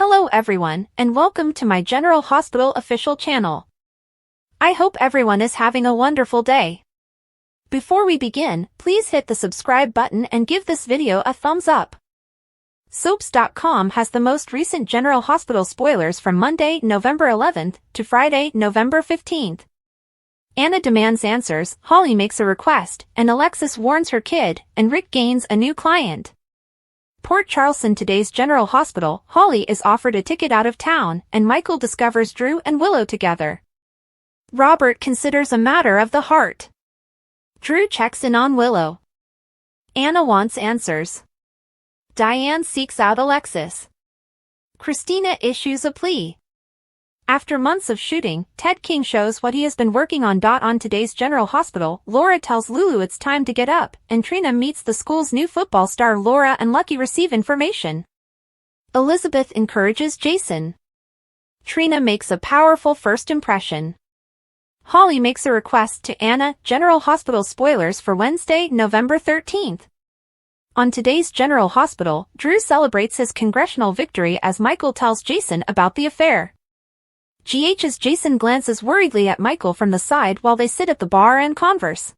Hello everyone, and welcome to my General Hospital official channel. I hope everyone is having a wonderful day. Before we begin, please hit the subscribe button and give this video a thumbs up. Soaps.com has the most recent General Hospital spoilers from Monday, November 11th to Friday, November 15th. Anna demands answers, Holly makes a request, and Alexis warns her kid, and Rick gains a new client. Port Charleston today's General Hospital, Holly is offered a ticket out of town, and Michael discovers Drew and Willow together. Robert considers a matter of the heart. Drew checks in on Willow. Anna wants answers. Diane seeks out Alexis. Christina issues a plea. After months of shooting, Ted King shows what he has been working on. On today's General Hospital, Laura tells Lulu it's time to get up, and Trina meets the school's new football star. Laura and Lucky receive information. Elizabeth encourages Jason. Trina makes a powerful first impression. Holly makes a request to Anna. General Hospital spoilers for Wednesday, November 13th. On today's General Hospital, Drew celebrates his congressional victory as Michael tells Jason about the affair. GH's Jason glances worriedly at Michael from the side while they sit at the bar and converse.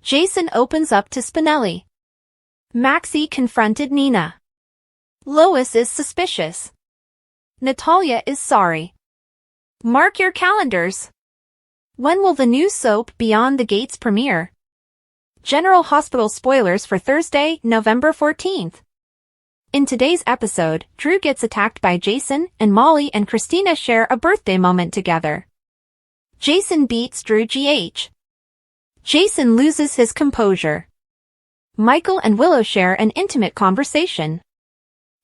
Jason opens up to Spinelli. Maxie confronted Nina. Lois is suspicious. Natalia is sorry. Mark your calendars. When will the new soap Beyond the Gates premiere? General Hospital spoilers for Thursday, November 14th. In today's episode, Drew gets attacked by Jason, and Molly and Christina share a birthday moment together. Jason beats Drew. Jason loses his composure. Michael and Willow share an intimate conversation.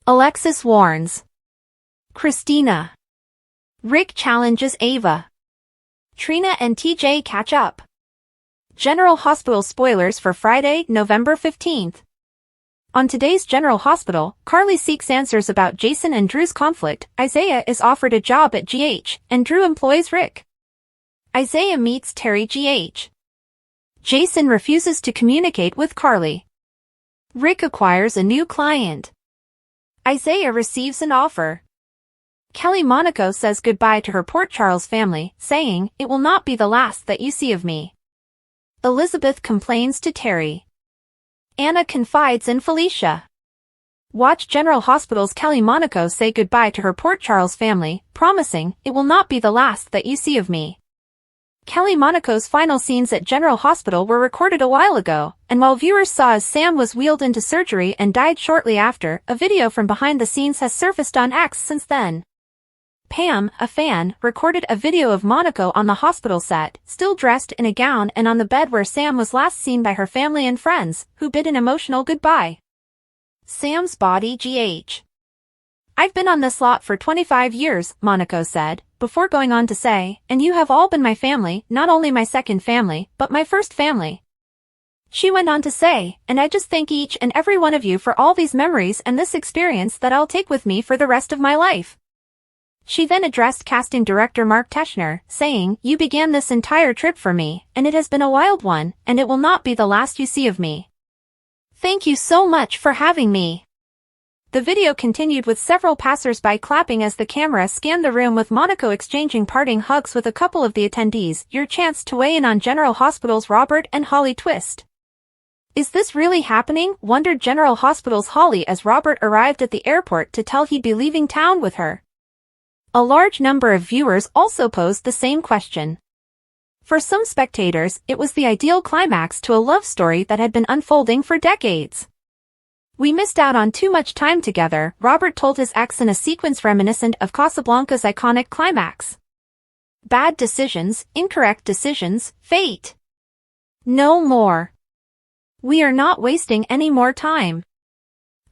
Alexis warns Christina. Rick challenges Ava. Trina and TJ catch up. General Hospital spoilers for Friday, November 15th. On today's General Hospital, Carly seeks answers about Jason and Drew's conflict. Isaiah is offered a job at GH, and Drew employs Rick. Isaiah meets Terry. Jason refuses to communicate with Carly. Rick acquires a new client. Isaiah receives an offer. Kelly Monaco says goodbye to her Port Charles family, saying, "It will not be the last that you see of me." Elizabeth complains to Terry. Anna confides in Felicia. Watch General Hospital's Kelly Monaco say goodbye to her Port Charles family, promising, "It will not be the last that you see of me." Kelly Monaco's final scenes at General Hospital were recorded a while ago, and while viewers saw as Sam was wheeled into surgery and died shortly after, a video from behind the scenes has surfaced on X since then. Pam, a fan, recorded a video of Monaco on the hospital set, still dressed in a gown and on the bed where Sam was last seen by her family and friends, who bid an emotional goodbye. Sam's body. "I've been on this lot for 25 years, Monaco said, before going on to say, "And you have all been my family, not only my second family, but my first family." She went on to say, "And I just thank each and every one of you for all these memories and this experience that I'll take with me for the rest of my life." She then addressed casting director Mark Teschner, saying, "You began this entire trip for me, and it has been a wild one, and it will not be the last you see of me. Thank you so much for having me." The video continued with several passers-by clapping as the camera scanned the room, with Monaco exchanging parting hugs with a couple of the attendees. Your chance to weigh in on General Hospital's Robert and Holly twist. Is this really happening? Wondered General Hospital's Holly as Robert arrived at the airport to tell he'd be leaving town with her. A large number of viewers also posed the same question. For some spectators, it was the ideal climax to a love story that had been unfolding for decades. "We missed out on too much time together," Robert told his ex in a sequence reminiscent of Casablanca's iconic climax. "Bad decisions, incorrect decisions, fate. No more. We are not wasting any more time."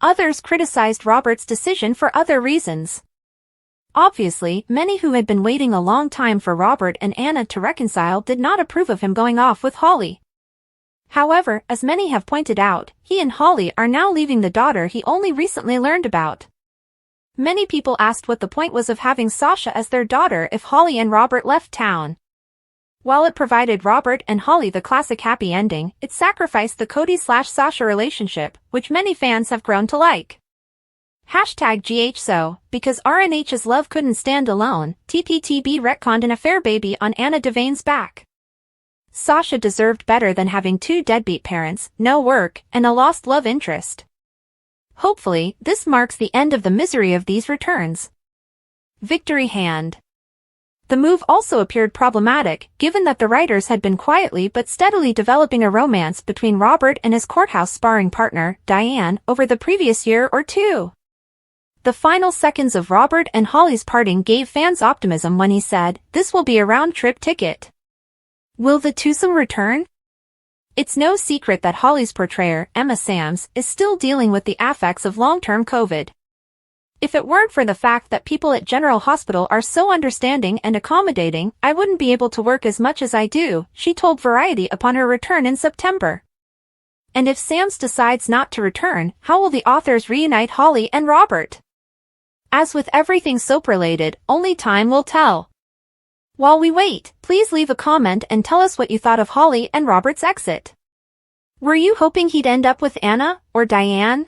Others criticized Robert's decision for other reasons. Obviously, many who had been waiting a long time for Robert and Anna to reconcile did not approve of him going off with Holly. However, as many have pointed out, he and Holly are now leaving the daughter he only recently learned about. Many people asked what the point was of having Sasha as their daughter if Holly and Robert left town. While it provided Robert and Holly the classic happy ending, it sacrificed the Cody/Sasha relationship, which many fans have grown to like. #GHSO, because RNH's love couldn't stand alone, TPTB retconned an affair baby on Anna Devane's back. Sasha deserved better than having two deadbeat parents, no work, and a lost love interest. Hopefully, this marks the end of the misery of these returns. Victory hand. The move also appeared problematic, given that the writers had been quietly but steadily developing a romance between Robert and his courthouse sparring partner, Diane, over the previous year or two. The final seconds of Robert and Holly's parting gave fans optimism when he said, "This will be a round-trip ticket." Will the twosome return? It's no secret that Holly's portrayer, Emma Sams, is still dealing with the effects of long-term COVID. If it weren't for the fact that people at General Hospital are so understanding and accommodating, I wouldn't be able to work as much as I do, she told Variety upon her return in September. And if Sams decides not to return, how will the authors reunite Holly and Robert? As with everything soap-related, only time will tell. While we wait, please leave a comment and tell us what you thought of Holly and Robert's exit. Were you hoping he'd end up with Anna, or Diane?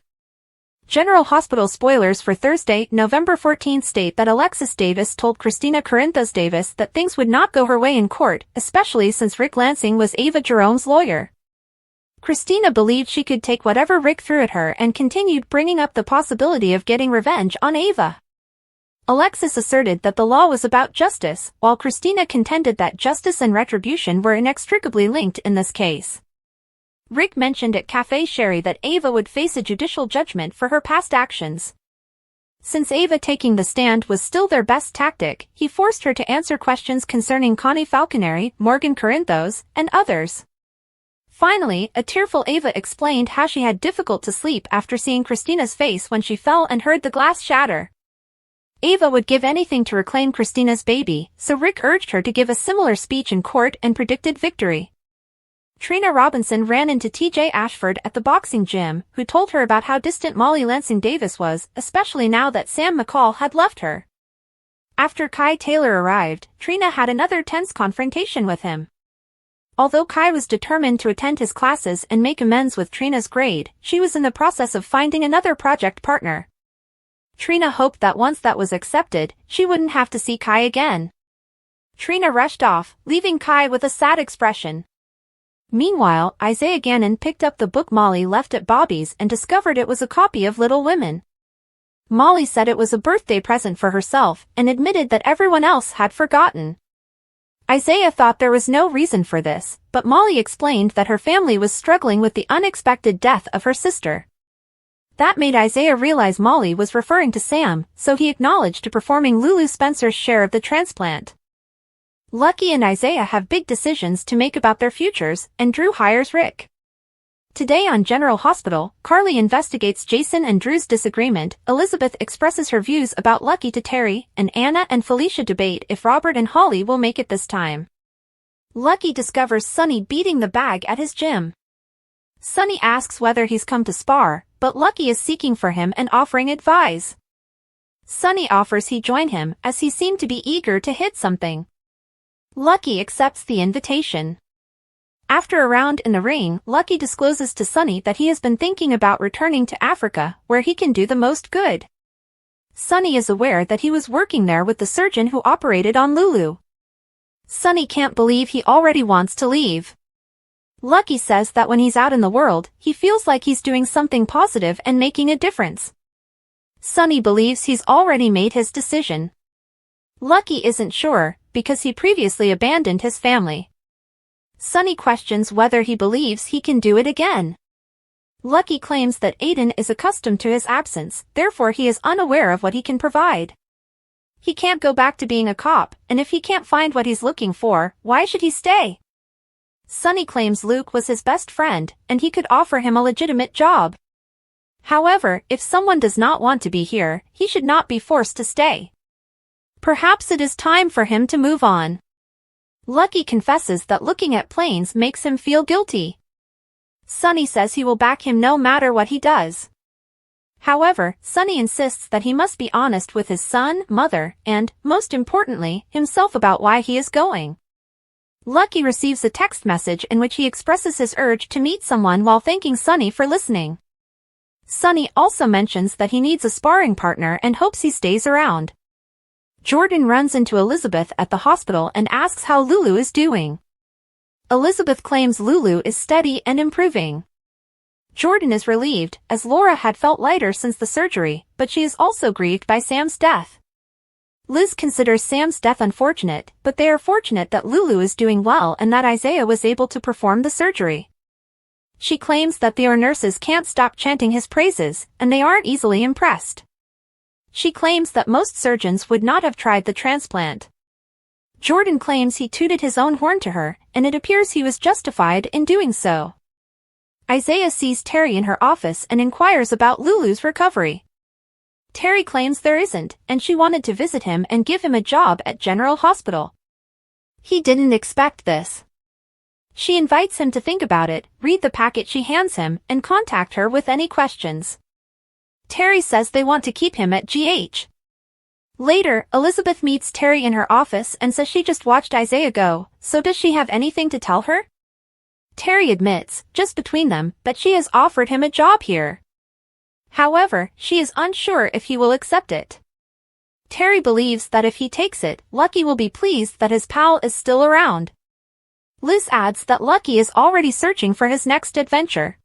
General Hospital spoilers for Thursday, November 14 state that Alexis Davis told Christina Corinthos Davis that things would not go her way in court, especially since Rick Lansing was Ava Jerome's lawyer. Christina believed she could take whatever Rick threw at her and continued bringing up the possibility of getting revenge on Ava. Alexis asserted that the law was about justice, while Christina contended that justice and retribution were inextricably linked in this case. Rick mentioned at Café Sherry that Ava would face a judicial judgment for her past actions. Since Ava taking the stand was still their best tactic, he forced her to answer questions concerning Connie Falconeri, Morgan Corinthos, and others. Finally, a tearful Ava explained how she had difficult to sleep after seeing Christina's face when she fell and heard the glass shatter. Ava would give anything to reclaim Christina's baby, so Rick urged her to give a similar speech in court and predicted victory. Trina Robinson ran into TJ Ashford at the boxing gym, who told her about how distant Molly Lansing Davis was, especially now that Sam McCall had left her. After Kai Taylor arrived, Trina had another tense confrontation with him. Although Kai was determined to attend his classes and make amends with Trina's grade, she was in the process of finding another project partner. Trina hoped that once that was accepted, she wouldn't have to see Kai again. Trina rushed off, leaving Kai with a sad expression. Meanwhile, Isaiah Gannon picked up the book Molly left at Bobby's and discovered it was a copy of Little Women. Molly said it was a birthday present for herself and admitted that everyone else had forgotten. Isaiah thought there was no reason for this, but Molly explained that her family was struggling with the unexpected death of her sister. That made Isaiah realize Molly was referring to Sam, so he acknowledged to performing Lulu Spencer's share of the transplant. Lucky and Isaiah have big decisions to make about their futures, and Drew hires Rick. Today on General Hospital, Carly investigates Jason and Drew's disagreement, Elizabeth expresses her views about Lucky to Terry, and Anna and Felicia debate if Robert and Holly will make it this time. Lucky discovers Sonny beating the bag at his gym. Sonny asks whether he's come to spar, but Lucky is seeking for him and offering advice. Sonny offers he join him, as he seemed to be eager to hit something. Lucky accepts the invitation. After a round in the ring, Lucky discloses to Sonny that he has been thinking about returning to Africa, where he can do the most good. Sonny is aware that he was working there with the surgeon who operated on Lulu. Sonny can't believe he already wants to leave. Lucky says that when he's out in the world, he feels like he's doing something positive and making a difference. Sonny believes he's already made his decision. Lucky isn't sure, because he previously abandoned his family. Sonny questions whether he believes he can do it again. Lucky claims that Aiden is accustomed to his absence, therefore he is unaware of what he can provide. He can't go back to being a cop, and if he can't find what he's looking for, why should he stay? Sonny claims Luke was his best friend, and he could offer him a legitimate job. However, if someone does not want to be here, he should not be forced to stay. Perhaps it is time for him to move on. Lucky confesses that looking at planes makes him feel guilty. Sonny says he will back him no matter what he does. However, Sonny insists that he must be honest with his son, mother, and, most importantly, himself about why he is going. Lucky receives a text message in which he expresses his urge to meet someone while thanking Sonny for listening. Sonny also mentions that he needs a sparring partner and hopes he stays around. Jordan runs into Elizabeth at the hospital and asks how Lulu is doing. Elizabeth claims Lulu is steady and improving. Jordan is relieved, as Laura had felt lighter since the surgery, but she is also grieved by Sam's death. Liz considers Sam's death unfortunate, but they are fortunate that Lulu is doing well and that Isaiah was able to perform the surgery. She claims that their nurses can't stop chanting his praises, and they aren't easily impressed. She claims that most surgeons would not have tried the transplant. Jordan claims he tooted his own horn to her, and it appears he was justified in doing so. Isaiah sees Terry in her office and inquires about Lulu's recovery. Terry claims there isn't, and she wanted to visit him and give him a job at General Hospital. He didn't expect this. She invites him to think about it, read the packet she hands him, and contact her with any questions. Terry says they want to keep him at GH. Later, Elizabeth meets Terry in her office and says she just watched Isaiah go, so does she have anything to tell her? Terry admits, just between them, that she has offered him a job here. However, she is unsure if he will accept it. Terry believes that if he takes it, Lucky will be pleased that his pal is still around. Liz adds that Lucky is already searching for his next adventure.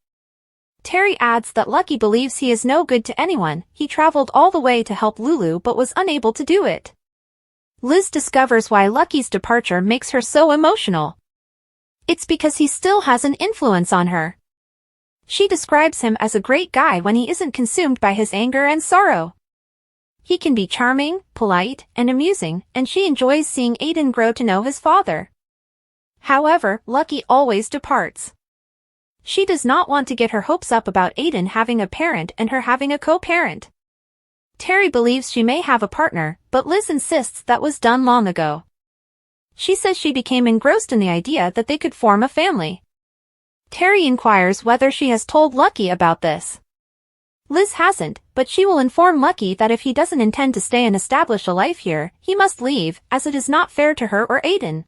Terry adds that Lucky believes he is no good to anyone, he traveled all the way to help Lulu but was unable to do it. Liz discovers why Lucky's departure makes her so emotional. It's because he still has an influence on her. She describes him as a great guy when he isn't consumed by his anger and sorrow. He can be charming, polite, and amusing, and she enjoys seeing Aiden grow to know his father. However, Lucky always departs. She does not want to get her hopes up about Aiden having a parent and her having a co-parent. Terry believes she may have a partner, but Liz insists that was done long ago. She says she became engrossed in the idea that they could form a family. Terry inquires whether she has told Lucky about this. Liz hasn't, but she will inform Lucky that if he doesn't intend to stay and establish a life here, he must leave, as it is not fair to her or Aiden.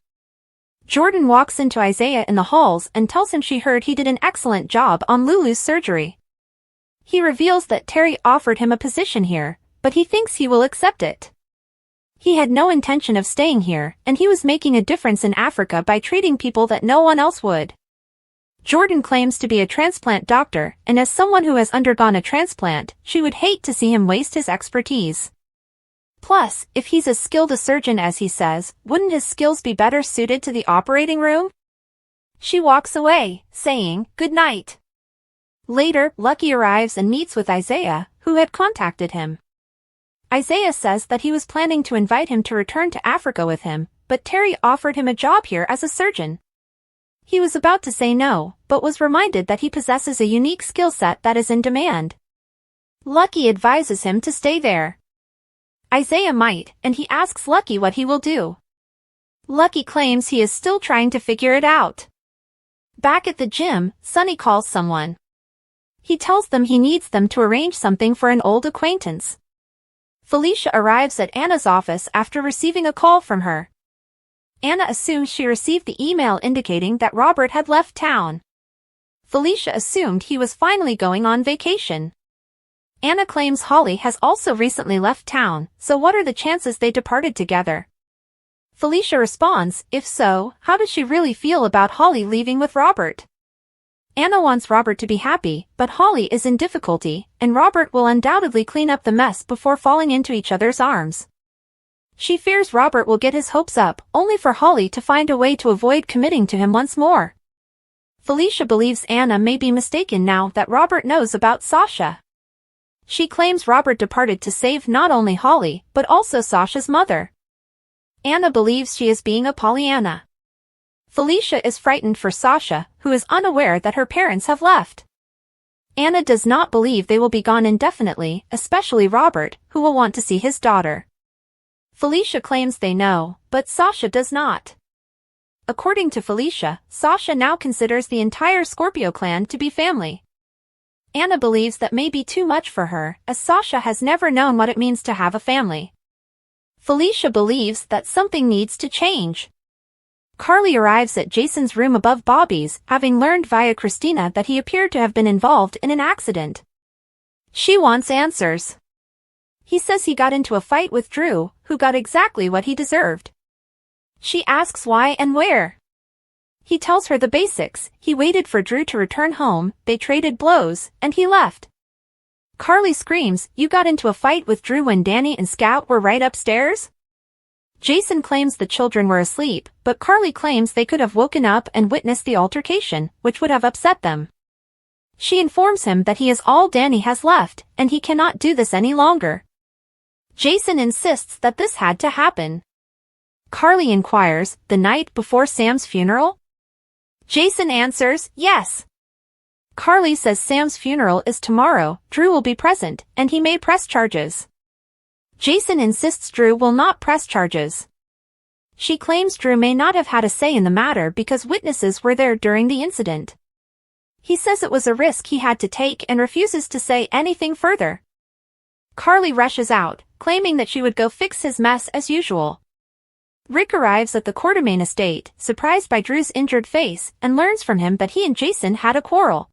Jordan walks into Isaiah in the halls and tells him she heard he did an excellent job on Lulu's surgery. He reveals that Terry offered him a position here, but he thinks he will accept it. He had no intention of staying here, and he was making a difference in Africa by treating people that no one else would. Jordan claims to be a transplant doctor, and as someone who has undergone a transplant, she would hate to see him waste his expertise. Plus, if he's as skilled a surgeon as he says, wouldn't his skills be better suited to the operating room? She walks away, saying, "Good night." Later, Lucky arrives and meets with Isaiah, who had contacted him. Isaiah says that he was planning to invite him to return to Africa with him, but Terry offered him a job here as a surgeon. He was about to say no, but was reminded that he possesses a unique skill set that is in demand. Lucky advises him to stay there. Isaiah might, and he asks Lucky what he will do. Lucky claims he is still trying to figure it out. Back at the gym, Sonny calls someone. He tells them he needs them to arrange something for an old acquaintance. Felicia arrives at Anna's office after receiving a call from her. Anna assumes she received the email indicating that Robert had left town. Felicia assumed he was finally going on vacation. Anna claims Holly has also recently left town, so what are the chances they departed together? Felicia responds, if so, how does she really feel about Holly leaving with Robert? Anna wants Robert to be happy, but Holly is in difficulty, and Robert will undoubtedly clean up the mess before falling into each other's arms. She fears Robert will get his hopes up, only for Holly to find a way to avoid committing to him once more. Felicia believes Anna may be mistaken now that Robert knows about Sasha. She claims Robert departed to save not only Holly, but also Sasha's mother. Anna believes she is being a Pollyanna. Felicia is frightened for Sasha, who is unaware that her parents have left. Anna does not believe they will be gone indefinitely, especially Robert, who will want to see his daughter. Felicia claims they know, but Sasha does not. According to Felicia, Sasha now considers the entire Scorpio clan to be family. Anna believes that may be too much for her, as Sasha has never known what it means to have a family. Felicia believes that something needs to change. Carly arrives at Jason's room above Bobby's, having learned via Christina that he appeared to have been involved in an accident. She wants answers. He says he got into a fight with Drew, who got exactly what he deserved. She asks why and where. He tells her the basics. He waited for Drew to return home, they traded blows, and he left. Carly screams, "You got into a fight with Drew when Danny and Scout were right upstairs?" Jason claims the children were asleep, but Carly claims they could have woken up and witnessed the altercation, which would have upset them. She informs him that he is all Danny has left, and he cannot do this any longer. Jason insists that this had to happen. Carly inquires, "The night before Sam's funeral?" Jason answers, "Yes." Carly says Sam's funeral is tomorrow, Drew will be present, and he may press charges. Jason insists Drew will not press charges. She claims Drew may not have had a say in the matter because witnesses were there during the incident. He says it was a risk he had to take and refuses to say anything further. Carly rushes out, claiming that she would go fix his mess as usual. Rick arrives at the Quartermain estate, surprised by Drew's injured face, and learns from him that he and Jason had a quarrel.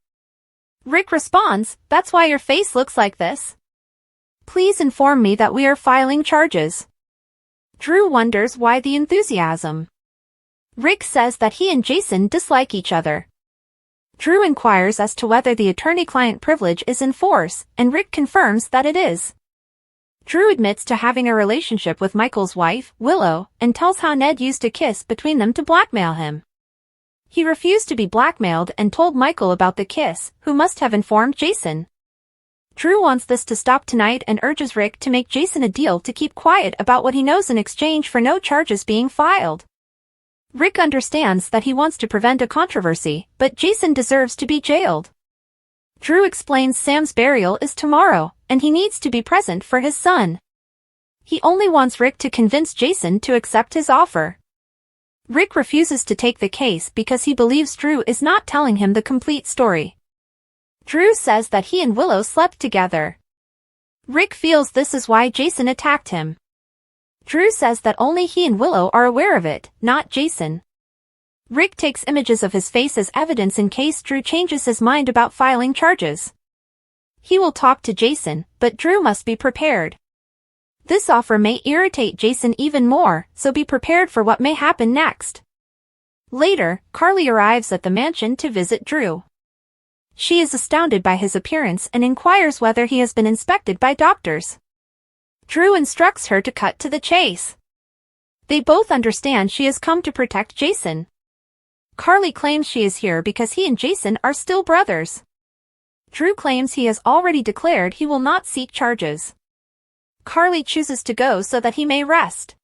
Rick responds, "That's why your face looks like this. Please inform me that we are filing charges." Drew wonders why the enthusiasm. Rick says that he and Jason dislike each other. Drew inquires as to whether the attorney-client privilege is in force, and Rick confirms that it is. Drew admits to having a relationship with Michael's wife, Willow, and tells how Ned used a kiss between them to blackmail him. He refused to be blackmailed and told Michael about the kiss, who must have informed Jason. Drew wants this to stop tonight and urges Rick to make Jason a deal to keep quiet about what he knows in exchange for no charges being filed. Rick understands that he wants to prevent a controversy, but Jason deserves to be jailed. Drew explains Sam's burial is tomorrow, and he needs to be present for his son. He only wants Rick to convince Jason to accept his offer. Rick refuses to take the case because he believes Drew is not telling him the complete story. Drew says that he and Willow slept together. Rick feels this is why Jason attacked him. Drew says that only he and Willow are aware of it, not Jason. Rick takes images of his face as evidence in case Drew changes his mind about filing charges. He will talk to Jason, but Drew must be prepared. This offer may irritate Jason even more, so be prepared for what may happen next. Later, Carly arrives at the mansion to visit Drew. She is astounded by his appearance and inquires whether he has been inspected by doctors. Drew instructs her to cut to the chase. They both understand she has come to protect Jason. Carly claims she is here because he and Jason are still brothers. Drew claims he has already declared he will not seek charges. Carly chooses to go so that he may rest.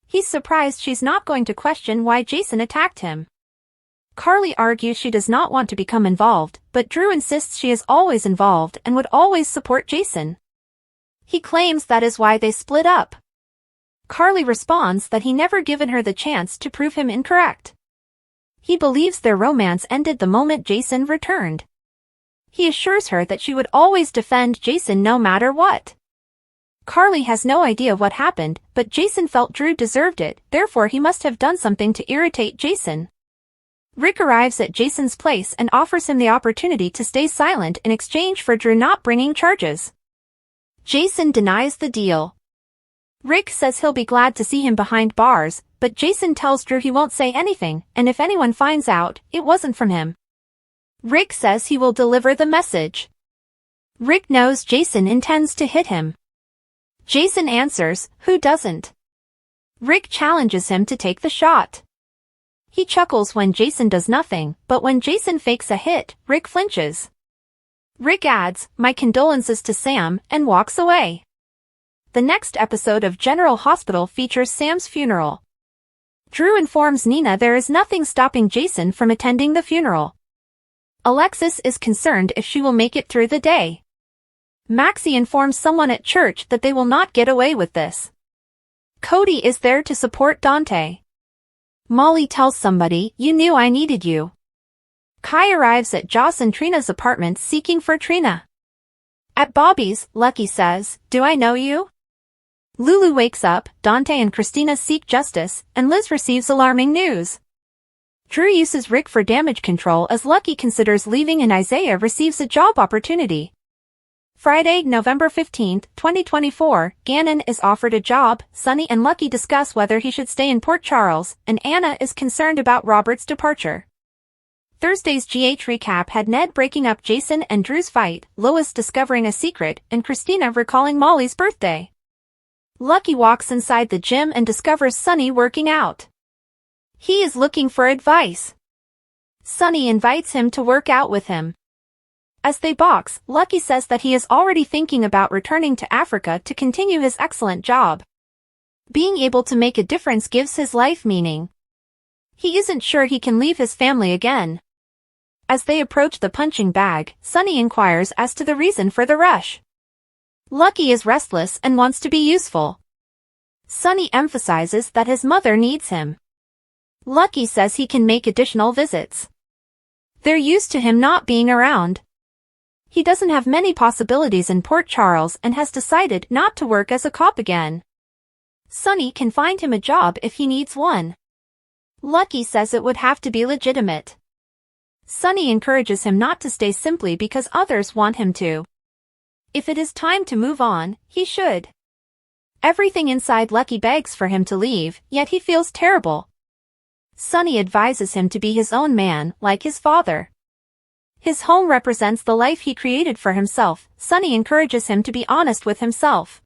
He's surprised she's not going to question why Jason attacked him. Carly argues she does not want to become involved, but Drew insists she is always involved and would always support Jason. He claims that is why they split up. Carly responds that he never given her the chance to prove him incorrect. He believes their romance ended the moment Jason returned. He assures her that she would always defend Jason no matter what. Carly has no idea what happened, but Jason felt Drew deserved it, therefore he must have done something to irritate Jason. Rick arrives at Jason's place and offers him the opportunity to stay silent in exchange for Drew not bringing charges. Jason denies the deal. Rick says he'll be glad to see him behind bars, but Jason tells Drew he won't say anything, and if anyone finds out, it wasn't from him. Rick says he will deliver the message. Rick knows Jason intends to hit him. Jason answers, "Who doesn't?" Rick challenges him to take the shot. He chuckles when Jason does nothing, but when Jason fakes a hit, Rick flinches. Rick adds, "My condolences to Sam," and walks away. The next episode of General Hospital features Sam's funeral. Drew informs Nina there is nothing stopping Jason from attending the funeral. Alexis is concerned if she will make it through the day. Maxie informs someone at church that they will not get away with this. Cody is there to support Dante. Molly tells somebody, "You knew I needed you." Kai arrives at Joss and Trina's apartment seeking for Trina. At Bobby's, Lucky says, "Do I know you?" Lulu wakes up, Dante and Christina seek justice, and Liz receives alarming news. Drew uses Rick for damage control as Lucky considers leaving and Isaiah receives a job opportunity. Friday, November 15, 2024, Gannon is offered a job, Sunny and Lucky discuss whether he should stay in Port Charles, and Anna is concerned about Robert's departure. Thursday's GH recap had Ned breaking up Jason and Drew's fight, Lois discovering a secret, and Christina recalling Molly's birthday. Lucky walks inside the gym and discovers Sunny working out. He is looking for advice. Sunny invites him to work out with him. As they box, Lucky says that he is already thinking about returning to Africa to continue his excellent job. Being able to make a difference gives his life meaning. He isn't sure he can leave his family again. As they approach the punching bag, Sunny inquires as to the reason for the rush. Lucky is restless and wants to be useful. Sunny emphasizes that his mother needs him. Lucky says he can make additional visits. They're used to him not being around. He doesn't have many possibilities in Port Charles and has decided not to work as a cop again. Sunny can find him a job if he needs one. Lucky says it would have to be legitimate. Sunny encourages him not to stay simply because others want him to. If it is time to move on, he should. Everything inside Lucky begs for him to leave, yet he feels terrible. Sunny advises him to be his own man, like his father. His home represents the life he created for himself. Sunny encourages him to be honest with himself.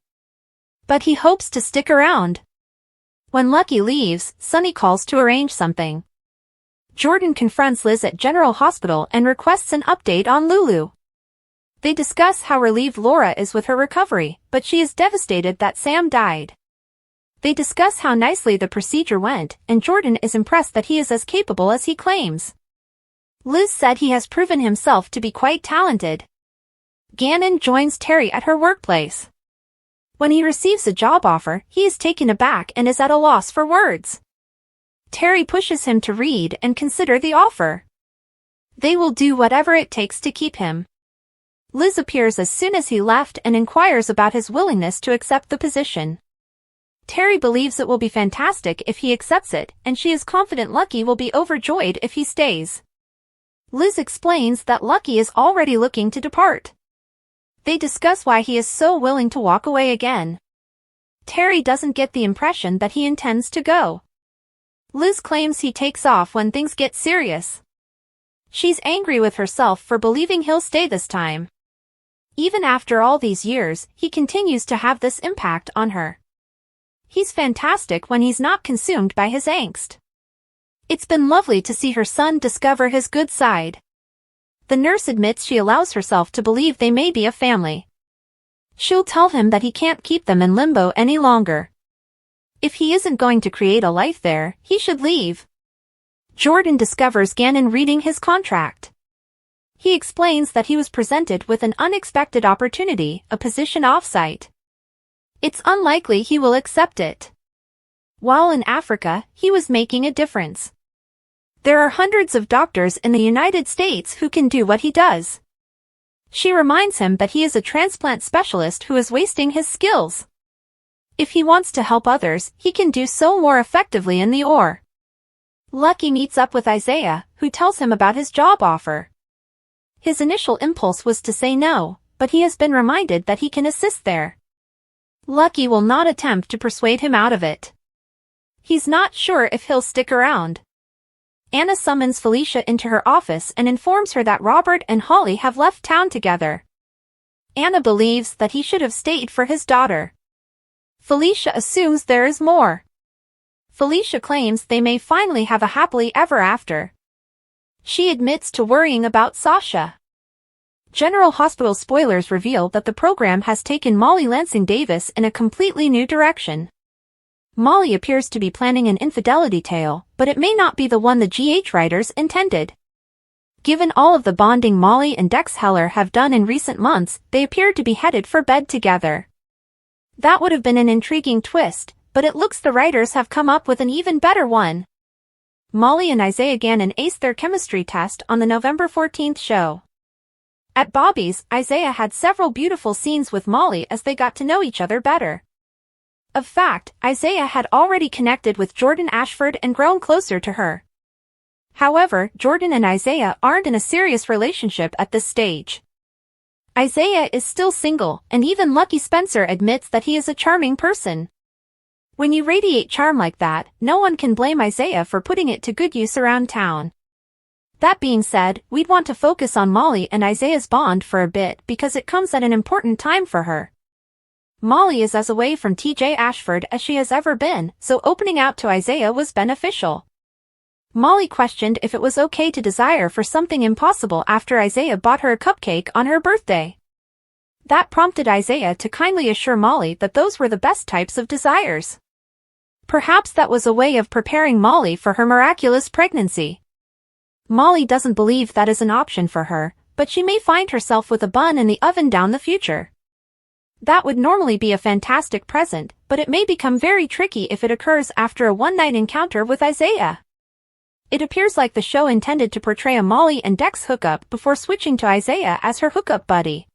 But he hopes to stick around. When Lucky leaves, Sunny calls to arrange something. Jordan confronts Liz at General Hospital and requests an update on Lulu. They discuss how relieved Laura is with her recovery, but she is devastated that Sam died. They discuss how nicely the procedure went, and Jordan is impressed that he is as capable as he claims. Liz said he has proven himself to be quite talented. Gannon joins Terry at her workplace. When he receives a job offer, he is taken aback and is at a loss for words. Terry pushes him to read and consider the offer. They will do whatever it takes to keep him. Liz appears as soon as he left and inquires about his willingness to accept the position. Terry believes it will be fantastic if he accepts it, and she is confident Lucky will be overjoyed if he stays. Liz explains that Lucky is already looking to depart. They discuss why he is so willing to walk away again. Terry doesn't get the impression that he intends to go. Liz claims he takes off when things get serious. She's angry with herself for believing he'll stay this time. Even after all these years, he continues to have this impact on her. He's fantastic when he's not consumed by his angst. It's been lovely to see her son discover his good side. The nurse admits she allows herself to believe they may be a family. She'll tell him that he can't keep them in limbo any longer. If he isn't going to create a life there, he should leave. Jordan discovers Gannon reading his contract. He explains that he was presented with an unexpected opportunity, a position off-site. It's unlikely he will accept it. While in Africa, he was making a difference. There are hundreds of doctors in the United States who can do what he does. She reminds him that he is a transplant specialist who is wasting his skills. If he wants to help others, he can do so more effectively in the OR. Lucky meets up with Isaiah, who tells him about his job offer. His initial impulse was to say no, but he has been reminded that he can assist there. Lucky will not attempt to persuade him out of it. He's not sure if he'll stick around. Anna summons Felicia into her office and informs her that Robert and Holly have left town together. Anna believes that he should have stayed for his daughter. Felicia assumes there is more. Felicia claims they may finally have a happily ever after. She admits to worrying about Sasha. General Hospital spoilers reveal that the program has taken Molly Lansing Davis in a completely new direction. Molly appears to be planning an infidelity tale, but it may not be the one the GH writers intended. Given all of the bonding Molly and Dex Heller have done in recent months, they appear to be headed for bed together. That would have been an intriguing twist, but it looks the writers have come up with an even better one. Molly and Isaiah Gannon aced their chemistry test on the November 14th show. At Bobby's, Isaiah had several beautiful scenes with Molly as they got to know each other better. Of fact, Isaiah had already connected with Jordan Ashford and grown closer to her. However, Jordan and Isaiah aren't in a serious relationship at this stage. Isaiah is still single, and even Lucky Spencer admits that he is a charming person. When you radiate charm like that, no one can blame Isaiah for putting it to good use around town. That being said, we'd want to focus on Molly and Isaiah's bond for a bit because it comes at an important time for her. Molly is as away from TJ Ashford as she has ever been, so opening out to Isaiah was beneficial. Molly questioned if it was okay to desire for something impossible after Isaiah bought her a cupcake on her birthday. That prompted Isaiah to kindly assure Molly that those were the best types of desires. Perhaps that was a way of preparing Molly for her miraculous pregnancy. Molly doesn't believe that is an option for her, but she may find herself with a bun in the oven down the future. That would normally be a fantastic present, but it may become very tricky if it occurs after a one-night encounter with Isaiah. It appears like the show intended to portray a Molly and Dex hookup before switching to Isaiah as her hookup buddy.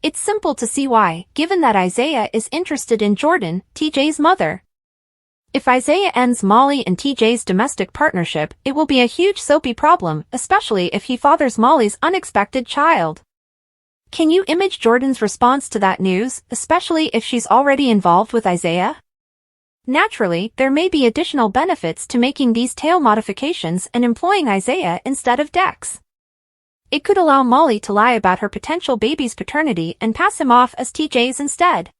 It's simple to see why, given that Isaiah is interested in Jordan, TJ's mother. If Isaiah ends Molly and TJ's domestic partnership, it will be a huge soapy problem, especially if he fathers Molly's unexpected child. Can you imagine Jordan's response to that news, especially if she's already involved with Isaiah? Naturally, there may be additional benefits to making these tail modifications and employing Isaiah instead of Dex. It could allow Molly to lie about her potential baby's paternity and pass him off as TJ's instead.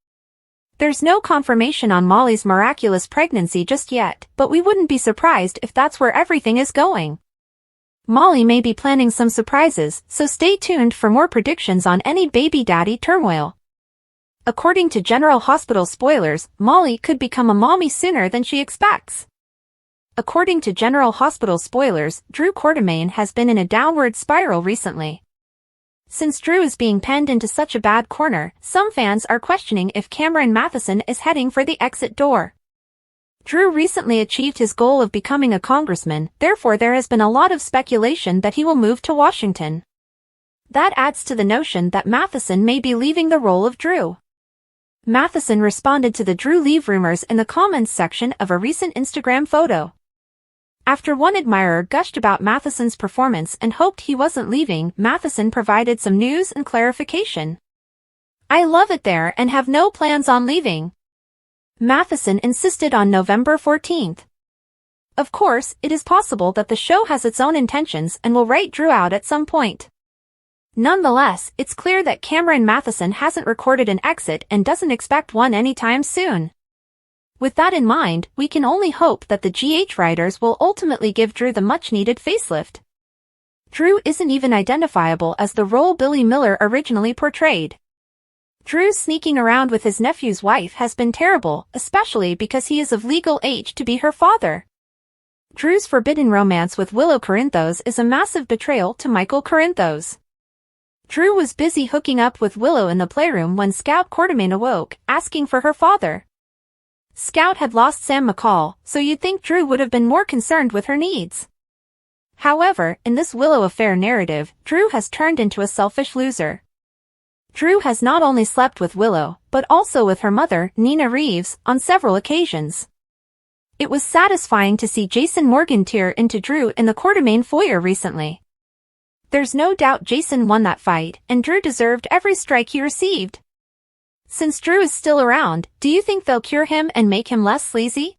There's no confirmation on Molly's miraculous pregnancy just yet, but we wouldn't be surprised if that's where everything is going. Molly may be planning some surprises, so stay tuned for more predictions on any baby daddy turmoil. According to General Hospital spoilers, Molly could become a mommy sooner than she expects. According to General Hospital spoilers, Drew Quartermaine has been in a downward spiral recently. Since Drew is being penned into such a bad corner, some fans are questioning if Cameron Matheson is heading for the exit door. Drew recently achieved his goal of becoming a congressman, therefore there has been a lot of speculation that he will move to Washington. That adds to the notion that Matheson may be leaving the role of Drew. Matheson responded to the Drew leave rumors in the comments section of a recent Instagram photo. After one admirer gushed about Matheson's performance and hoped he wasn't leaving, Matheson provided some news and clarification. "I love it there and have no plans on leaving," Matheson insisted on November 14th. Of course, it is possible that the show has its own intentions and will write Drew out at some point. Nonetheless, it's clear that Cameron Matheson hasn't recorded an exit and doesn't expect one anytime soon. With that in mind, we can only hope that the GH writers will ultimately give Drew the much-needed facelift. Drew isn't even identifiable as the role Billy Miller originally portrayed. Drew's sneaking around with his nephew's wife has been terrible, especially because he is of legal age to be her father. Drew's forbidden romance with Willow Corinthos is a massive betrayal to Michael Corinthos. Drew was busy hooking up with Willow in the playroom when Scout Quartermaine awoke, asking for her father. Scout had lost Sam McCall, so you'd think Drew would have been more concerned with her needs. However, in this Willow affair narrative, Drew has turned into a selfish loser. Drew has not only slept with Willow, but also with her mother, Nina Reeves, on several occasions. It was satisfying to see Jason Morgan tear into Drew in the Quartermaine foyer recently. There's no doubt Jason won that fight, and Drew deserved every strike he received. Since Drew is still around, do you think they'll cure him and make him less sleazy?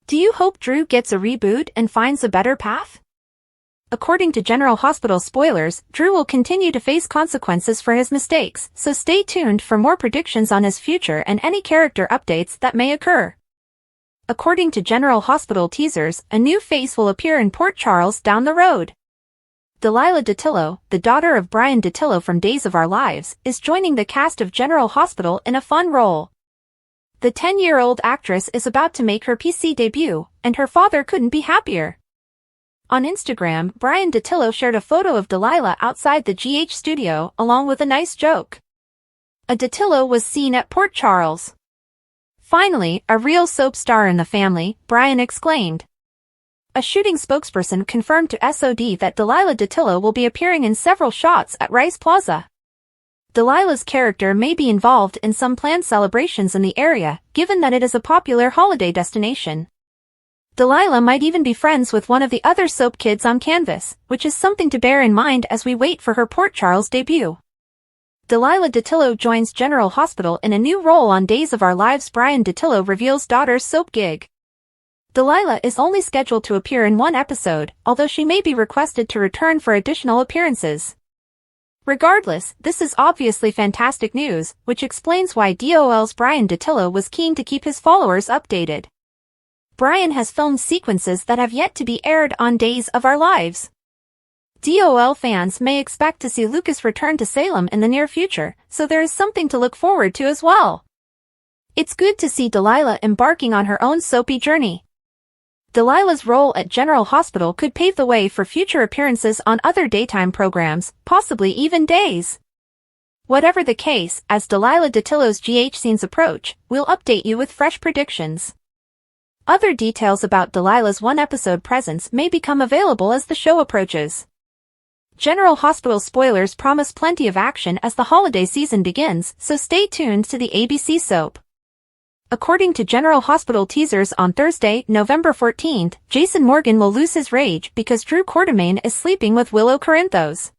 Do you hope Drew gets a reboot and finds a better path? According to General Hospital spoilers, Drew will continue to face consequences for his mistakes, so stay tuned for more predictions on his future and any character updates that may occur. According to General Hospital teasers, a new face will appear in Port Charles down the road. Delilah Datillo, the daughter of Brian Datillo from Days of Our Lives, is joining the cast of General Hospital in a fun role. The 10-year-old actress is about to make her PC debut, and her father couldn't be happier. On Instagram, Brian Datillo shared a photo of Delilah outside the GH studio, along with a nice joke. A Datillo was seen at Port Charles. "Finally, a real soap star in the family," Brian exclaimed. A shooting spokesperson confirmed to SOD that Delilah Datillo will be appearing in several shots at Rice Plaza. Delilah's character may be involved in some planned celebrations in the area, given that it is a popular holiday destination. Delilah might even be friends with one of the other soap kids on canvas, which is something to bear in mind as we wait for her Port Charles debut. Delilah Datillo joins General Hospital in a new role on Days of Our Lives. Brian Datillo reveals daughter's soap gig. Delilah is only scheduled to appear in one episode, although she may be requested to return for additional appearances. Regardless, this is obviously fantastic news, which explains why DOL's Brian Datillo was keen to keep his followers updated. Brian has filmed sequences that have yet to be aired on Days of Our Lives. DOL fans may expect to see Lucas return to Salem in the near future, so there is something to look forward to as well. It's good to see Delilah embarking on her own soapy journey. Delilah's role at General Hospital could pave the way for future appearances on other daytime programs, possibly even Days. Whatever the case, as Delilah Datillo's GH scenes approach, we'll update you with fresh predictions. Other details about Delilah's one-episode presence may become available as the show approaches. General Hospital spoilers promise plenty of action as the holiday season begins, so stay tuned to the ABC soap. According to General Hospital teasers on Thursday, November 14th, Jason Morgan will lose his rage because Drew Quartermaine is sleeping with Willow Corinthos.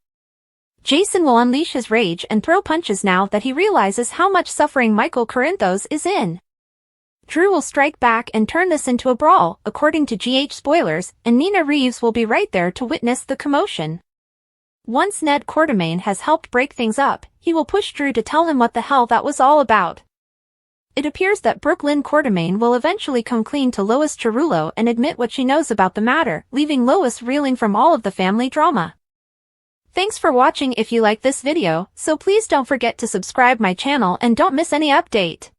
Jason will unleash his rage and throw punches now that he realizes how much suffering Michael Corinthos is in. Drew will strike back and turn this into a brawl, according to GH spoilers, and Nina Reeves will be right there to witness the commotion. Once Ned Quartermaine has helped break things up, he will push Drew to tell him what the hell that was all about. It appears that Brooklyn Quartermaine will eventually come clean to Lois Cerullo and admit what she knows about the matter, leaving Lois reeling from all of the family drama. Thanks for watching. If you like this video, so please don't forget to subscribe my channel and don't miss any update.